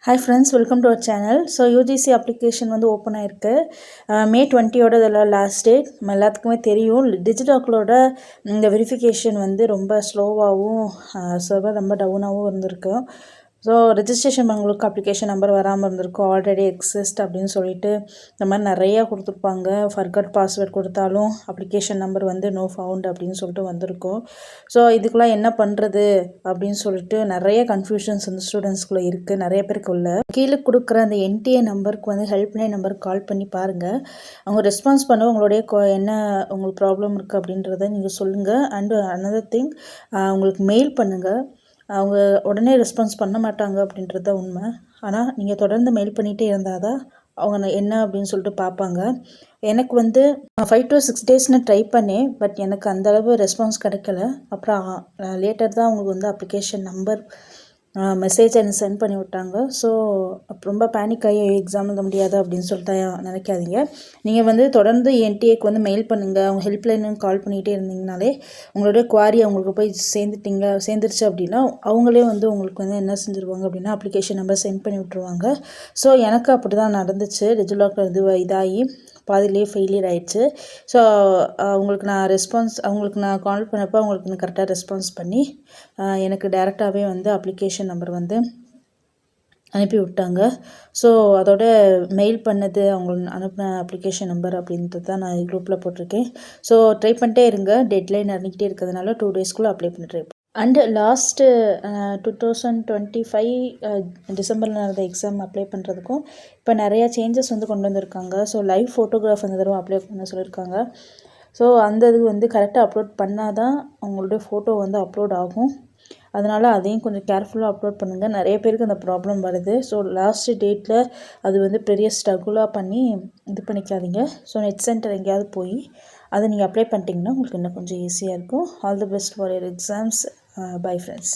Hi friends, welcome to our channel. So UGC application வந்து open ஆயிருக்கு. மே 20யோட இதெல்லாம் last date. நம்ம எல்லாத்துக்குமே தெரியும். டிஜிலாக்கரோட இந்த வெரிஃபிகேஷன் வந்து ரொம்ப ஸ்லோவாகவும் சர்வர் ரொம்ப டவுனாகவும் இருந்திருக்கு. ஸோ ரெஜிஸ்ட்ரேஷன் பண்ணவங்களுக்கு அப்ளிகேஷன் நம்பர் வராமல் இருந்திருக்கும். ஆல்ரெடி எக்ஸிஸ்ட் அப்படின்னு சொல்லிட்டு இந்த மாதிரி நிறையா கொடுத்துருப்பாங்க. ஃபர்கட் பாஸ்வேர்ட் கொடுத்தாலும் அப்ளிகேஷன் நம்பர் வந்து நோ ஃபவுண்ட் அப்படின்னு சொல்லிட்டு வந்திருக்கும். ஸோ இதுக்கெலாம் என்ன பண்ணுறது அப்படின்னு சொல்லிட்டு நிறைய கன்ஃபியூஷன்ஸ் வந்து ஸ்டூடெண்ட்ஸ்குள்ளே இருக்குது. நிறைய பேருக்கு உள்ள கீழே கொடுக்குற அந்த என்டிஏ நம்பருக்கு வந்து ஹெல்ப்லைன் நம்பருக்கு கால் பண்ணி பாருங்கள். அவங்க ரெஸ்பான்ஸ் பண்ண உங்களுடைய என்ன உங்களுக்கு ப்ராப்ளம் இருக்குது அப்படின்றத நீங்கள் சொல்லுங்கள். அண்டு அனதர் திங், உங்களுக்கு மெயில் பண்ணுங்கள். அவங்க உடனே ரெஸ்பான்ஸ் பண்ண மாட்டாங்க அப்படின்றது தான் உண்மை. ஆனால் நீங்கள் தொடர்ந்து மெயில் பண்ணிகிட்டே இருந்தால் தான் அவங்க என்ன அப்படின்னு சொல்லிட்டு பார்ப்பாங்க. எனக்கு வந்து 5 to 6 days நான் ட்ரை பண்ணேன். பட் எனக்கு அந்தளவு ரெஸ்பான்ஸ் கிடைக்கல. அப்புறம் லேட்டர் தான் அவங்களுக்கு வந்து அப்ளிகேஷன் நம்பர் மெசேஜ் எனக்கு சென்ட் பண்ணி விட்டாங்க. ஸோ ரொம்ப பேனிக் ஆகி எக்ஸாம் எழுத முடியாது அப்படின்னு சொல்லிட்டு நினைக்காதீங்க. நீங்கள் வந்து தொடர்ந்து என்டிஏக்கு வந்து மெயில் பண்ணுங்கள். அவங்க ஹெல்ப்லைனுக்கு கால் பண்ணிகிட்டே இருந்தீங்கனாலே உங்களுடைய குவாரி அவங்களுக்கு போய் சேர்ந்துருச்சு அப்படின்னா அவங்களே வந்து உங்களுக்கு வந்து என்ன செஞ்சுருவாங்க அப்படின்னா அப்ளிகேஷன் நம்பர் சென்ட் பண்ணி விட்ருவாங்க. ஸோ எனக்கு அப்படி தான் நடந்துச்சு. டிஜிலாக்கர் இதாகி பாதிலே ஃபெயிலியர் ஆகிடுச்சு. ஸோ அவங்களுக்கு நான் கால் பண்ணப்போ அவங்களுக்கு கரெக்டாக ரெஸ்பான்ஸ் பண்ணி எனக்கு டேரெக்டாகவே வந்து அப்ளிகேஷன் நம்பர் வந்து அனுப்பி விட்டாங்க. ஸோ அதோட மெயில் பண்ணது அவங்க அனுப்பின அப்ளிகேஷன் நம்பர் அப்படின்றது தான் நான் குரூப்பில் போட்டிருக்கேன். ஸோ ட்ரை பண்ணிட்டே இருங்க. டெட்லைன் அறிஞ்சிக்கிட்டே இருக்கிறதுனால 2 daysக்குள்ளே அப்ளை பண்ணி ட்ரை அண்டு லாஸ்ட்டு 2025 டிசம்பரில் நடந்த எக்ஸாம் அப்ளை பண்ணுறதுக்கும் இப்போ நிறையா சேஞ்சஸ் வந்து கொண்டு வந்திருக்காங்க. ஸோ லைவ் ஃபோட்டோகிராஃப் அந்த தடவை அப்ளை பண்ண சொல்லியிருக்காங்க. ஸோ அந்த இது வந்து கரெக்டாக அப்லோட் பண்ணால் தான் அவங்களுடைய ஃபோட்டோ வந்து அப்லோட் ஆகும். அதனால் அதையும் கொஞ்சம் கேர்ஃபுல்லாக அப்லோட் பண்ணுங்கள். நிறைய பேருக்கு அந்த ப்ராப்ளம் வருது. ஸோ லாஸ்ட்டு டேட்டில் அது வந்து பெரிய ஸ்ட்ரகுலாக பண்ணி இது பண்ணிக்காதீங்க. ஸோ நெட் சென்டர் எங்கேயாவது போய் அதை நீங்கள் அப்ளை பண்ணிட்டீங்கன்னா உங்களுக்கு இன்னும் கொஞ்சம் ஈஸியாக இருக்கும். All the best for your exams. Bye friends.